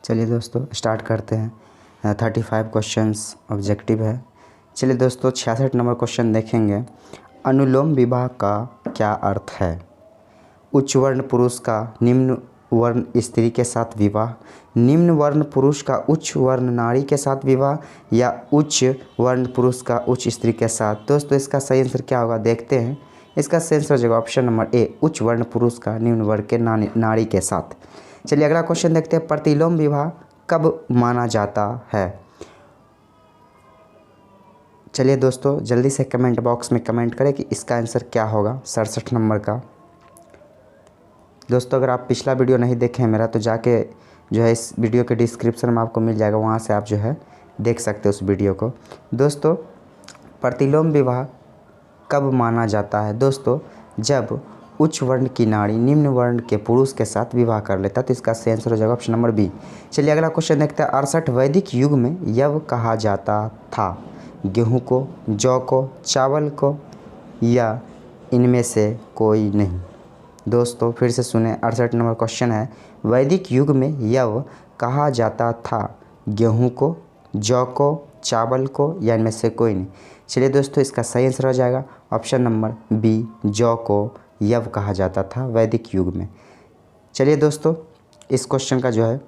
चलिए दोस्तों स्टार्ट करते हैं। 35 क्वेश्चंस ऑब्जेक्टिव है। चलिए दोस्तों 66 नंबर क्वेश्चन देखेंगे। अनुलोम विवाह का क्या अर्थ है? उच्च वर्ण पुरुष का निम्न वर्ण स्त्री के साथ विवाह, निम्न वर्ण पुरुष का उच्च वर्ण नारी के साथ विवाह, या उच्च वर्ण पुरुष का उच्च स्त्री के साथ। दोस्तों इसका सही आंसर क्या होगा देखते हैं। इसका सही आंसर हो जाएगा ऑप्शन नंबर ए, उच्च वर्ण पुरुष का निम्न वर्ण के नारी के साथ। चलिए अगला क्वेश्चन देखते हैं। प्रतिलोम विवाह कब माना जाता है? चलिए दोस्तों जल्दी से कमेंट बॉक्स में कमेंट करें कि इसका आंसर क्या होगा 67 नंबर का। दोस्तों अगर आप पिछला वीडियो नहीं देखे हैं मेरा, तो जाके जो है इस वीडियो के डिस्क्रिप्शन में आपको मिल जाएगा, वहाँ से आप जो है देख सकते हो उस वीडियो को। दोस्तों प्रतिलोम विवाह कब माना जाता है? दोस्तों जब उच्च वर्ण की नारी निम्न वर्ण के पुरुष के साथ विवाह कर लेता, तो इसका सही आंसर हो जाएगा ऑप्शन नंबर बी। चलिए अगला क्वेश्चन देखते हैं। 68 वैदिक युग में यव कहा जाता था? गेहूं को, जौ को, चावल को, या इनमें से कोई नहीं? दोस्तों फिर से सुने, 68 नंबर क्वेश्चन है। वैदिक युग में यव कहा जाता था? गेहूं को, जौ को, चावल को, या इनमें से कोई नहीं? चलिए दोस्तों इसका सही आंसर हो जाएगा ऑप्शन नंबर बी, जौ को यव कहा जाता था वैदिक युग में। चलिए दोस्तों इस क्वेश्चन का जो है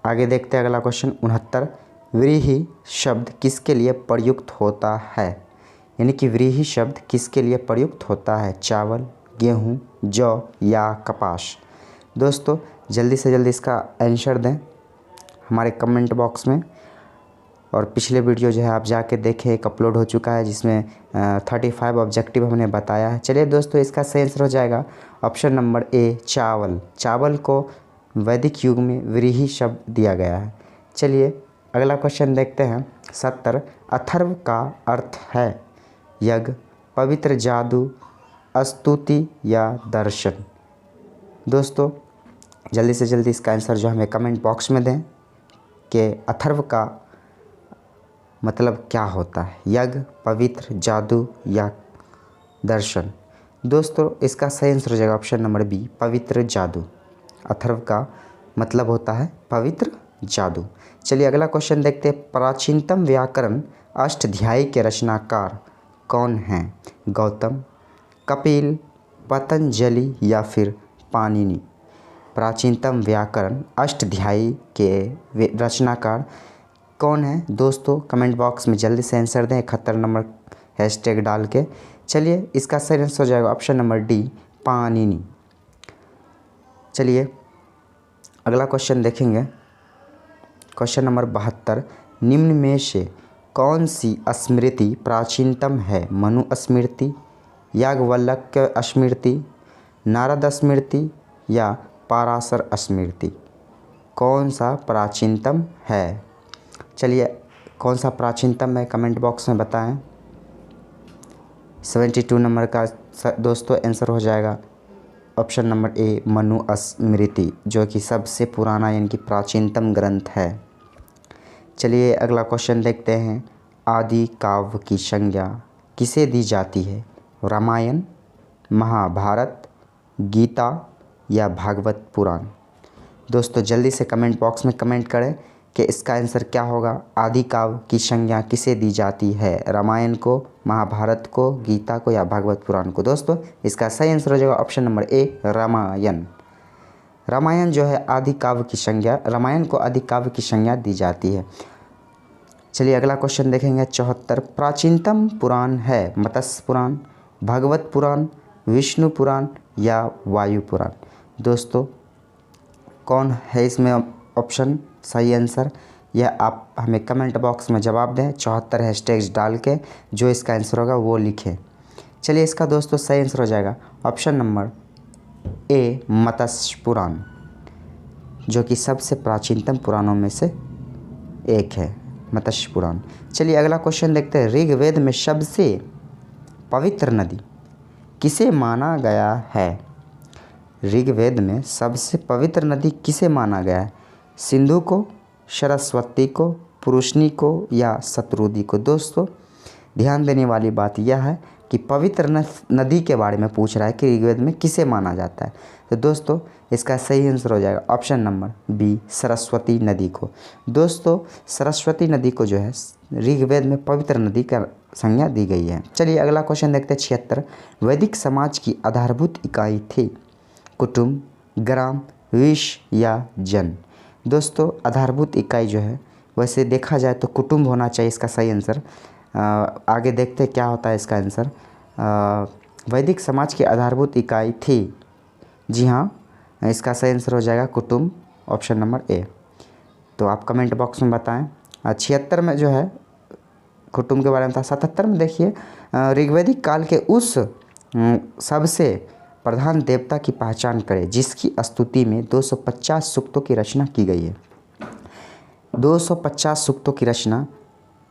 आगे देखते हैं। अगला क्वेश्चन 69 व्रीहि शब्द किसके लिए प्रयुक्त होता है? यानी कि व्रीहि शब्द किसके लिए प्रयुक्त होता है? चावल, गेहूं, जौ या कपास? दोस्तों जल्दी से जल्दी इसका आंसर दें हमारे कमेंट बॉक्स में। और पिछले वीडियो जो है आप जाके देखें, एक अपलोड हो चुका है जिसमें 35 ऑब्जेक्टिव हमने बताया है। चलिए दोस्तों इसका सही आंसर हो जाएगा ऑप्शन नंबर ए, चावल। चावल को वैदिक युग में व्रीहि शब्द दिया गया है। चलिए अगला क्वेश्चन देखते हैं। 70 अथर्व का अर्थ है? यज्ञ, पवित्र जादू, स्तुति या दर्शन? दोस्तों जल्दी से जल्दी इसका आंसर जो हमें कमेंट बॉक्स में दें कि अथर्व का मतलब क्या होता है? यज्ञ, पवित्र, जादू या दर्शन? दोस्तों इसका सही आंसर हो जाएगा ऑप्शन नंबर बी, पवित्र जादू। अथर्व का मतलब होता है पवित्र जादू। चलिए अगला क्वेश्चन देखते हैं। प्राचीनतम व्याकरण अष्टाध्यायी के रचनाकार कौन हैं? गौतम, कपिल, पतंजलि या फिर पाणिनि? प्राचीनतम व्याकरण अष्टाध्यायी के रचनाकार कौन है? दोस्तों कमेंट बॉक्स में जल्दी से आंसर दें 71 नंबर हैशटैग डाल के। चलिए इसका सही आंसर हो जाएगा ऑप्शन नंबर डी, पाणिनि। चलिए अगला क्वेश्चन देखेंगे। क्वेश्चन नंबर 72 निम्न में से कौन सी स्मृति प्राचीनतम है? मनु स्मृति, याज्ञवल्क्य स्मृति, नारद स्मृति या पराशर स्मृति? कौन सा प्राचीनतम है? चलिए कौन सा प्राचीनतम है कमेंट बॉक्स में बताएं। 72 नंबर का दोस्तों आंसर हो जाएगा ऑप्शन नंबर ए, मनु स्मृति, जो कि सबसे पुराना यानी कि प्राचीनतम ग्रंथ है। चलिए अगला क्वेश्चन देखते हैं। आदि काव्य की संज्ञा किसे दी जाती है? रामायण, महाभारत, गीता या भागवत पुराण? दोस्तों जल्दी से कमेंट बॉक्स में कमेंट करें कि इसका आंसर क्या होगा। आदि काव्य की संज्ञा किसे दी जाती है? रामायण को, महाभारत को, गीता को या भागवत पुराण को? दोस्तों इसका सही आंसर हो जाएगा option number a, Ramayana. Ramayana जो है आदि काव्य की संज्ञा, रामायण को आदि काव्य की संज्ञा दी जाती है। चलिए अगला क्वेश्चन देखेंगे। 74 प्राचीनतम पुराण है? मत्स्य पुराण, भागवत पुराण, विष्णु पुराण या वायु पुराण? दोस्तों कौन है इसमें ऑप्शन सही आंसर? यह आप हमें कमेंट बॉक्स में जवाब दें 74 हैशटैग्स डाल के, जो इसका आंसर होगा वो लिखें। चलिए इसका दोस्तों सही आंसर हो जाएगा ऑप्शन नंबर ए, मत्स्य पुराण, जो कि सबसे प्राचीनतम पुराणों में से एक है, मत्स्य पुराण। चलिए अगला क्वेश्चन देखते हैं। ऋग्वेद में सबसे पवित्र नदी किसे माना गया है? ऋग्वेद में सबसे पवित्र नदी किसे माना गया है? सिंधु को, सरस्वती को, पुरुषनी को या शतरुदी को? दोस्तों ध्यान देने वाली बात यह है कि पवित्र नदी के बारे में पूछ रहा है कि ऋग्वेद में किसे माना जाता है। तो दोस्तों इसका सही आंसर हो जाएगा ऑप्शन नंबर बी, सरस्वती नदी को। दोस्तों सरस्वती नदी को जो है ऋग्वेद में पवित्र नदी का संज्ञा दी गई है। चलिए अगला क्वेश्चन देखते हैं 76। वैदिक समाज की आधारभूत इकाई थी कुटुंब, ग्राम, विष या जन। दोस्तों आधारभूत इकाई जो है वैसे देखा जाए तो कुटुंब होना चाहिए इसका सही आंसर। आगे देखते हैं क्या होता है इसका आंसर। वैदिक समाज की आधारभूत इकाई थी, जी हाँ, इसका सही आंसर हो जाएगा कुटुंब, ऑप्शन नंबर ए। तो आप कमेंट बॉक्स में बताएं। 76 में जो है कुटुंब के बारे में था। 77 में देखिए ऋग्वैदिक काल के उस सबसे प्रधान देवता की पहचान करें जिसकी स्तुति में 250 सूक्तों की रचना की गई है। 250 सूक्तों की रचना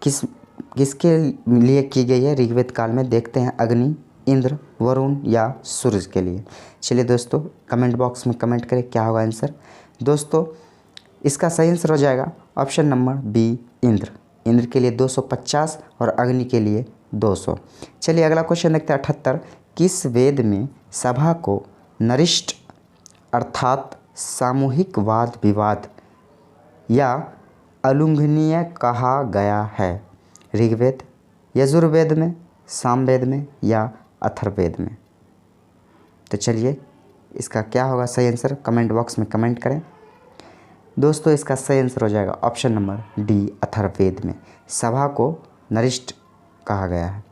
किसके लिए की गई है ऋग्वेद काल में? देखते हैं अग्नि, इंद्र, वरुण या सूर्य के लिए। चलिए दोस्तों कमेंट बॉक्स में कमेंट करें क्या होगा आंसर। दोस्तों इसका सही आंसर हो जाएगा option number b, Indra. Indra के लिए 250 और अग्नि के लिए 200। चलिए अगला क्वेश्चन देखते हैं 78। किस वेद में सभा को नरिष्ट अर्थात सामूहिक वाद विवाद या अलुंघनीय कहा गया है? ऋग्वेद, यजुर्वेद में, सामवेद में या अथर्ववेद में? तो चलिए इसका क्या होगा सही आंसर, कमेंट बॉक्स में कमेंट करें। दोस्तों इसका सही आंसर हो जाएगा ऑप्शन नंबर डी, अथर्ववेद में सभा को नरिष्ट कहा गया है।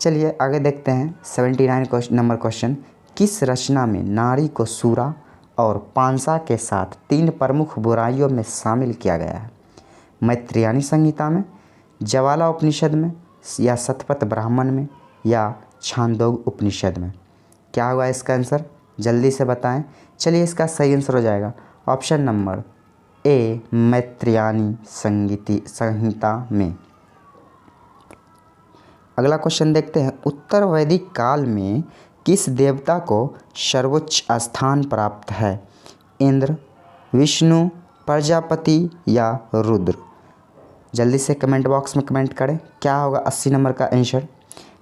चलिए आगे देखते हैं 79 नंबर क्वेश्चन। किस रचना में नारी को सूरा और पांसा के साथ 3 प्रमुख बुराइयों में शामिल किया गया है? मैत्रेयी संहिता में, ज्वाला उपनिषद में या शतपथ ब्राह्मण में या छांदोग्य उपनिषद में? क्या होगा इसका आंसर, जल्दी से बताएं। चलिए इसका सही आंसर हो जाएगा ऑप्शन नंबर ए, मैत्रेयी संहिता में। अगला क्वेश्चन देखते हैं। उत्तर वैदिक काल में किस देवता को सर्वोच्च स्थान प्राप्त है? इंद्र, विष्णु, प्रजापति या रुद्र? जल्दी से कमेंट बॉक्स में कमेंट करें क्या होगा 80 नंबर का आंसर।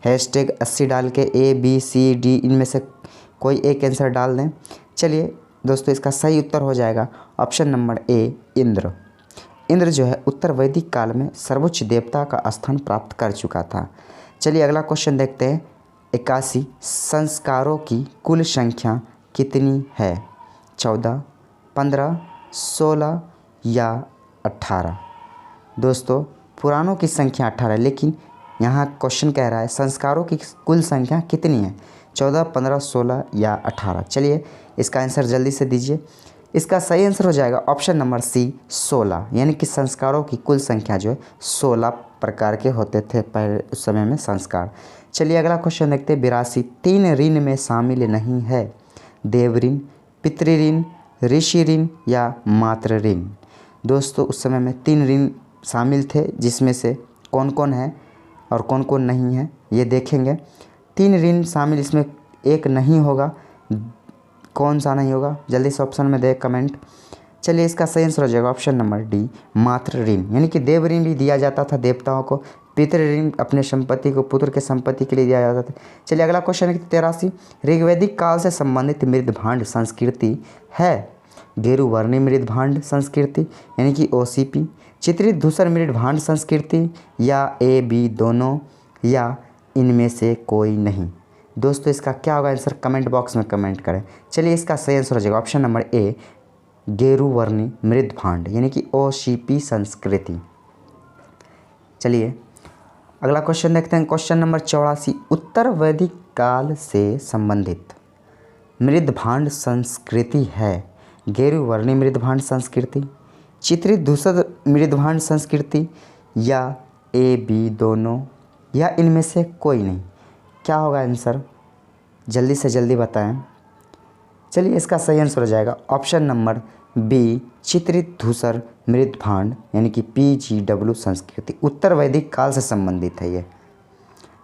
हैशटैग 80 डाल के ए बी सी डी इनमें से कोई एक आंसर डाल दें। चलिए दोस्तों इसका सही उत्तर हो जाएगा ऑप्शन नंबर ए, इंद्र। इंद्र जो है उत्तर वैदिक काल में सर्वोच्च देवता का स्थान प्राप्त कर चुका था। चलिए अगला क्वेश्चन देखते हैं। 81 संस्कारों की कुल संख्या कितनी है? 14, 15, 16 या 18? दोस्तों पुराणों की संख्या 18 है, लेकिन यहाँ क्वेश्चन कह रहा है संस्कारों की कुल संख्या कितनी है? 14, 15, 16 या 18? चलिए इसका आंसर जल्दी से दीजिए। इसका सही आंसर हो जाएगा ऑप्शन नंबर सी, 16। यानी कि संस्कारों की कुल संख्या जो है 16 प्रकार के होते थे पहले उस समय में संस्कार। चलिए अगला क्वेश्चन देखते हैं। 82 3 ऋण में शामिल नहीं है? देव ऋण, पितृ ऋण, ऋषि ऋण या मातृ ऋण? दोस्तों उस समय में 3 ऋण शामिल थे, जिसमें से कौन कौन है और कौन कौन नहीं है ये देखेंगे। 3 ऋण शामिल, इसमें एक नहीं होगा। कौन सा नहीं होगा जल्दी से ऑप्शन में दे कमेंट। चलिए इसका सही आंसर हो जाएगा ऑप्शन नंबर डी, मातृ ऋण। यानी कि देव ऋण भी दिया जाता था देवताओं को, पितृ ऋण अपने संपत्ति को पुत्र के संपत्ति के लिए दिया जाता था। चलिए अगला क्वेश्चन है 83 ऋग्वैदिक काल से संबंधित मृदभांड संस्कृति है? गेरुवर्णी मृदभांड संस्कृति यानी कि OCP, चित्रित धूसर मृदभांड संस्कृति या A, B दोनों या इनमें से कोई नहीं? दोस्तों इसका क्या होगा आंसर, कमेंट बॉक्स में कमेंट करें। चलिए इसका सही आंसर हो जाएगा ऑप्शन नंबर ए, गेरुवर्णी मृदभांड यानी कि OCP संस्कृति। चलिए अगला क्वेश्चन देखते हैं। क्वेश्चन नंबर 84 उत्तर वैदिक काल से संबंधित मृदभांड संस्कृति है? गेरुवर्णी मृदभांड संस्कृति, चित्रित धूसर मृदभांड संस्कृति या A, B दोनों या इनमें से कोई नहीं? क्या होगा आंसर, जल्दी से जल्दी बताएं। चलिए इसका सही आंसर हो जाएगा ऑप्शन नंबर बी, चित्रित धूसर मृदभांड यानी कि PGW संस्कृति, उत्तर वैदिक काल से संबंधित है ये।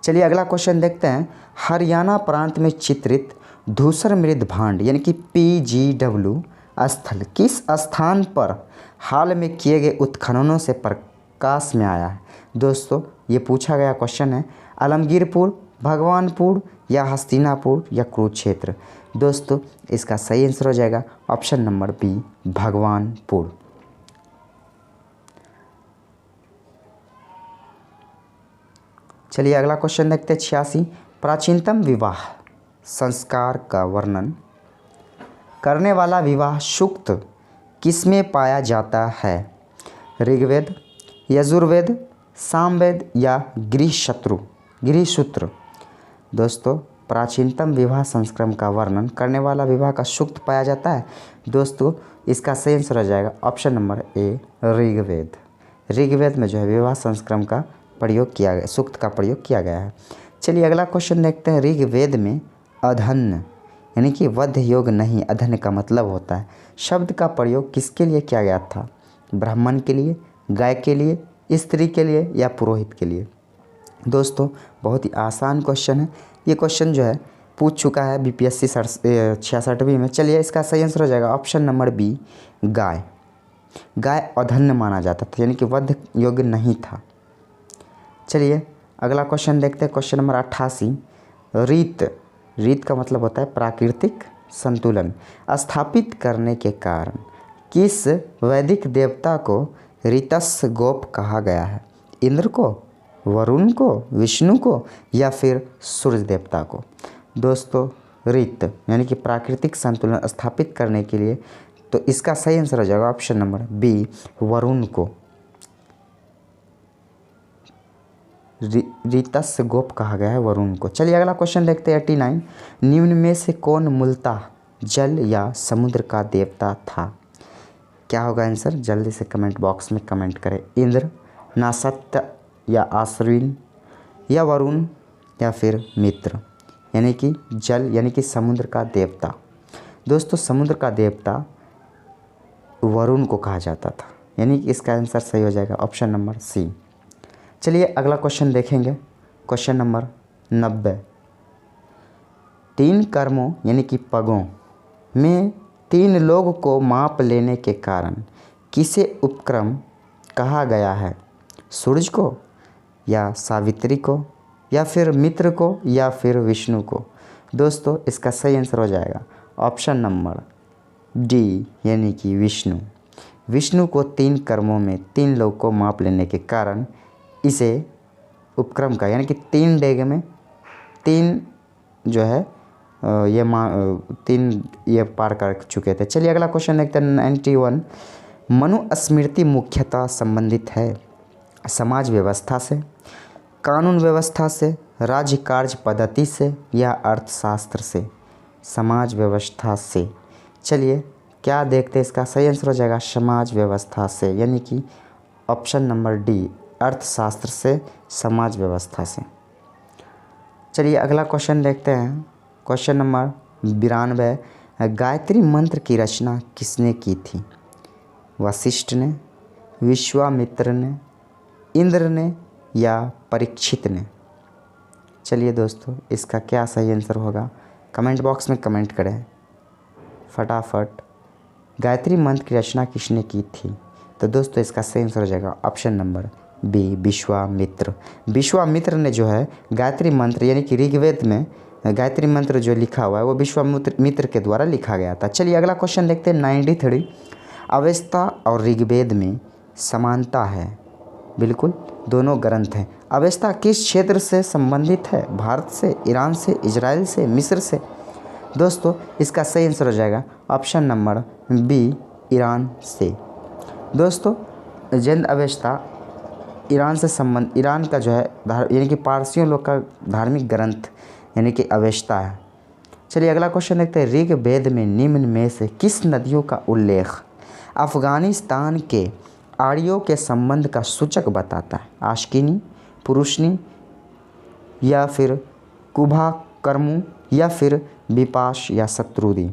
चलिए अगला क्वेश्चन देखते हैं। हरियाणा प्रांत में चित्रित धूसर मृदभांड यानी कि PGW स्थल किस स्थान पर हाल में किए गए उत्खननों से प्रकाश में आया है? दोस्तों ये पूछा गया क्वेश्चन है। आलमगीरपुर, भगवानपुर या हस्तिनापुर या कुरुक्षेत्र। दोस्तों इसका सही आंसर हो जाएगा ऑप्शन नंबर बी, भगवानपुर। चलिए अगला क्वेश्चन देखते हैं 86। प्राचीनतम विवाह संस्कार का वर्णन करने वाला विवाह सूक्त किसमें पाया जाता है? ऋग्वेद, यजुर्वेद, सामवेद या गृहसूत्र। दोस्तों प्राचीनतम विवाह संस्क्रम का वर्णन करने वाला विवाह का सूक्त पाया जाता है। दोस्तों इसका सही आंसर हो जाएगा option number a, Rigveda. Rigveda में जो है विवाह संस्क्रम का प्रयोग किया गया, सूक्त का प्रयोग किया गया है। चलिए अगला क्वेश्चन देखते हैं। ऋग्वेद में अधन्य यानी कि वध योग नहीं, अधन्य का मतलब होता है, शब्द का प्रयोग किसके लिए किया गया था? ब्राह्मण के लिए, गाय के लिए, स्त्री के लिए या पुरोहित के लिए? दोस्तों बहुत ही आसान क्वेश्चन है। ये क्वेश्चन जो है पूछ चुका है बीपीएससी 66वीं में। चलिए इसका सही आंसर हो जाएगा ऑप्शन नंबर बी, गाय। गाय अधन्य माना जाता था यानी कि वध योग्य नहीं था। चलिए अगला क्वेश्चन देखते हैं। Question number 88। रीत का मतलब होता है प्राकृतिक संतुलन स्थापित करने के कारण किस वैदिक देवता को ऋतस्य गोप कहा गया है? इंद्र को, वरुण को, विष्णु को या फिर सूर्य देवता को? दोस्तों ऋत यानी कि प्राकृतिक संतुलन स्थापित करने के लिए, तो इसका सही आंसर हो जाएगा ऑप्शन नंबर बी, वरुण को। ऋतस्य गोप कहा गया है वरुण को। चलिए अगला क्वेश्चन देखते हैं 89। निम्न में से कौन मूलतः जल या समुद्र का देवता था? क्या होगा आंसर? जल्दी से कमेंट बॉक्स में कमेंट करें। इंद्र, नासत्य या आश्विन या वरुण या फिर मित्र, यानी कि जल यानी कि समुद्र का देवता। दोस्तों समुद्र का देवता वरुण को कहा जाता था, यानी कि इसका आंसर सही हो जाएगा ऑप्शन नंबर सी। चलिए अगला क्वेश्चन देखेंगे। Question number 90। 3 कर्मों यानी कि पगों में 3 लोग को माप लेने के कारण किसे उपक्रम कहा गया है? सूरज को या सावित्री को या फिर मित्र को या फिर विष्णु को? दोस्तों इसका सही आंसर हो जाएगा ऑप्शन नंबर डी, यानी कि विष्णु। विष्णु को 3 कर्मों में 3 लोग को माप लेने के कारण इसे उपक्रम का यानी कि 3 डेग में 3 जो है ये 3 ये पार कर चुके थे। चलिए अगला क्वेश्चन देखते हैं 91। मनुस्मृति मुख्यतः संबंधित है समाज व्यवस्था से, कानून व्यवस्था से, राज्य कार्य पद्धति से या अर्थशास्त्र से? समाज व्यवस्था से। चलिए क्या देखते हैं, इसका सही आंसर हो जाएगा समाज व्यवस्था से, यानी कि ऑप्शन नंबर डी, अर्थशास्त्र से, समाज व्यवस्था से। चलिए अगला क्वेश्चन देखते हैं। Question number 92। गायत्री मंत्र की रचना किसने की थी? वशिष्ठ ने, विश्वामित्र ने, इंद्र ने या परीक्षित ने? चलिए दोस्तों इसका क्या सही आंसर होगा, कमेंट बॉक्स में कमेंट करें फटाफट। गायत्री मंत्र की रचना किसने की थी? तो दोस्तों इसका सही आंसर हो जाएगा option number b, Vishwamitra. Vishwamitra ने जो है गायत्री मंत्र यानी कि ऋग्वेद में गायत्री मंत्र जो लिखा हुआ है वो विश्वामित्र के द्वारा लिखा गया था। चलिए अगला क्वेश्चन देखते हैं 93। अवेस्ता और ऋग्वेद में समानता है? बिल्कुल दोनों ग्रंथ हैं। अवेस्ता किस क्षेत्र से संबंधित है? भारत से, ईरान से, इजराइल से, मिस्र से? दोस्तों इसका सही आंसर हो जाएगा ऑप्शन नंबर बी, ईरान से। दोस्तों जैन अवेस्ता ईरान से संबंध, ईरान का जो है यानी कि पारसियों लोग का धार्मिक ग्रंथ यानी कि अवेस्ता है। चलिए अगला क्वेश्चन देखते हैं। ऋग्वेद में निम्न में से किस नदियों का उल्लेख अफगानिस्तान के आर्यों के संबंध का सूचक बताता है? आश्किनी, पुरुषनी या फिर कुभा कर्मू या फिर विपाश या शत्रुदी?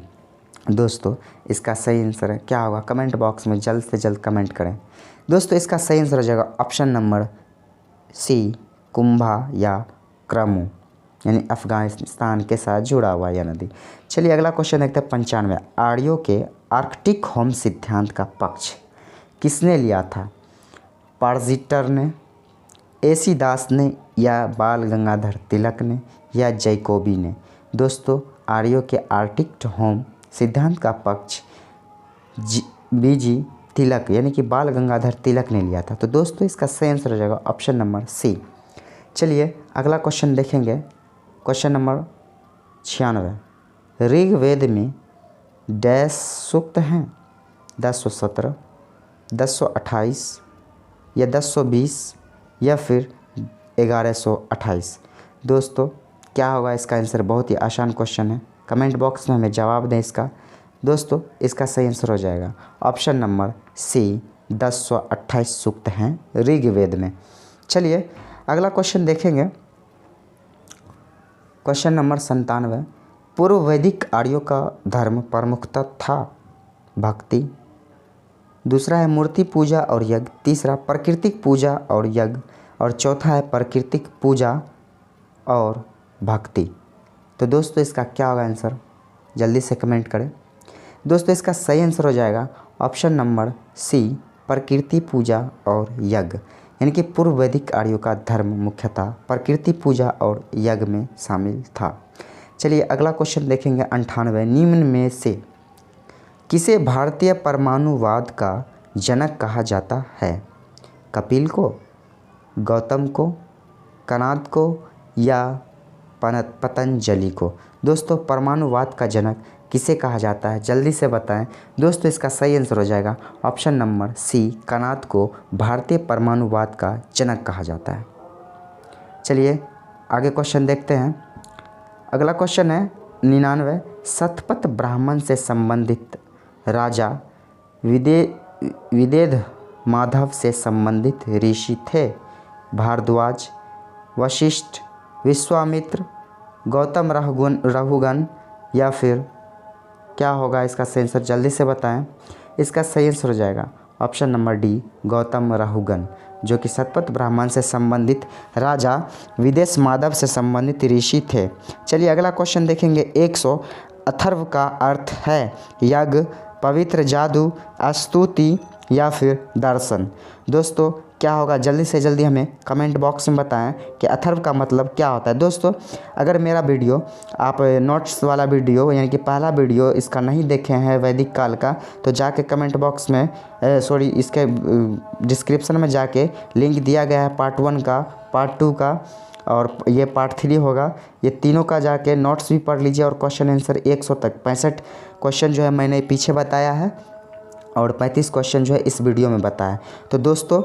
दोस्तों इसका सही आंसर क्या होगा, कमेंट बॉक्स में जल्द से जल्द कमेंट करें। दोस्तों इसका सही आंसर हो जाएगा ऑप्शन नंबर सी, कुंभा या क्रमू, यानी अफगानिस्तान के साथ जुड़ा हुआ यह नदी। चलिए अगला क्वेश्चन देखते हैं 95। आर्यों के आर्कटिक होम सिद्धांत का पक्ष किसने लिया था? पार्जिटर ने, एसी दास ने या बाल गंगाधर तिलक ने या जैकोबी ने? दोस्तों आर्यों के आर्टिक्ट होम सिद्धांत का पक्ष बीजी तिलक यानी कि बाल गंगाधर तिलक ने लिया था। तो दोस्तों इसका सही आंसर हो जाएगा ऑप्शन नंबर सी। चलिए अगला क्वेश्चन देखेंगे, क्वेश्चन नंबर 96। ऋग्वेद में डैश सूक्त हैं? 1017, 1028 या 1020 या फिर 1128? दोस्तों क्या होगा इसका आंसर? बहुत ही आसान क्वेश्चन है, कमेंट बॉक्स में हमें जवाब दें इसका। दोस्तों इसका सही आंसर हो जाएगा ऑप्शन नंबर सी, 1028 सूक्त हैं ऋग्वेद में। चलिए अगला क्वेश्चन देखेंगे, क्वेश्चन नंबर 97। पूर्व वैदिक आर्यों का धर्म प्रमुखता था भक्ति, दूसरा है मूर्ति पूजा और यज्ञ, तीसरा प्राकृतिक पूजा और यज्ञ, और चौथा है प्राकृतिक पूजा और भक्ति। तो दोस्तों इसका क्या होगा आंसर? जल्दी से कमेंट करें। दोस्तों इसका सही आंसर हो जाएगा ऑप्शन नंबर सी, प्रकृति पूजा और यज्ञ, यानी कि पूर्व वैदिक आर्यों का धर्म मुख्यतः प्रकृति पूजा और यज्ञ में शामिल था। चलिए अगला क्वेश्चन देखेंगे 98। निम्न में से किसे भारतीय परमाणुवाद का जनक कहा जाता है? कपिल को, गौतम को, कणाद को या पतंजलि को? दोस्तों परमाणुवाद का जनक किसे कहा जाता है? जल्दी से बताएं। दोस्तों इसका सही आंसर हो जाएगा ऑप्शन नंबर सी, कणाद को भारतीय परमाणुवाद का जनक कहा जाता है। चलिए आगे क्वेश्चन देखते हैं। अगला क्वेश्चन है 99। शतपथ ब्राह्मण से संबंधित राजा विदेह माधव से संबंधित ऋषि थे? भारद्वाज, वशिष्ठ, विश्वामित्र, गौतम रघुगण या फिर क्या होगा इसका सही आंसर? जल्दी से बताएं। इसका सही आंसर हो जाएगा option number D, Gautam Raghugan, जो कि शतपथ ब्राह्मण से संबंधित राजा विदेश माधव से संबंधित ऋषि थे। चलिए अगला क्वेश्चन देखेंगे 100। अथर्व का अर्थ है यज्ञ, पवित्र, जादू, स्तुति या फिर दर्शन? दोस्तों क्या होगा? जल्दी से जल्दी हमें कमेंट बॉक्स में बताएं कि अथर्व का मतलब क्या होता है। दोस्तों अगर मेरा वीडियो आप नोट्स वाला वीडियो यानी कि पहला वीडियो इसका नहीं देखे हैं वैदिक काल का, तो जाके कमेंट बॉक्स में इसके डिस्क्रिप्शन में जाके लिंक दिया गया है पार्ट 1 का, पार्ट 2 का और ये पार्ट 3 होगा। ये तीनों का जाके नोट्स भी पढ़ लीजिए और क्वेश्चन आंसर 100 तक 65 क्वेश्चन जो है मैंने पीछे बताया है और 35 क्वेश्चन जो है इस वीडियो में बताया। तो दोस्तों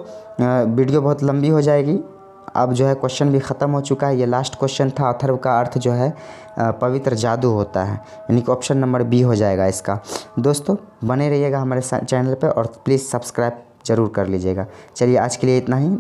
वीडियो बहुत लंबी हो जाएगी, अब जो है क्वेश्चन भी ख़त्म हो चुका है। ये लास्ट क्वेश्चन था। अथर्व का अर्थ जो है पवित्र जादू होता है, यानी कि ऑप्शन नंबर बी हो जाएगा इसका। दोस्तों बने रहिएगा हमारे चैनल पर और प्लीज़ सब्सक्राइब ज़रूर कर लीजिएगा। चलिए आज के लिए इतना ही।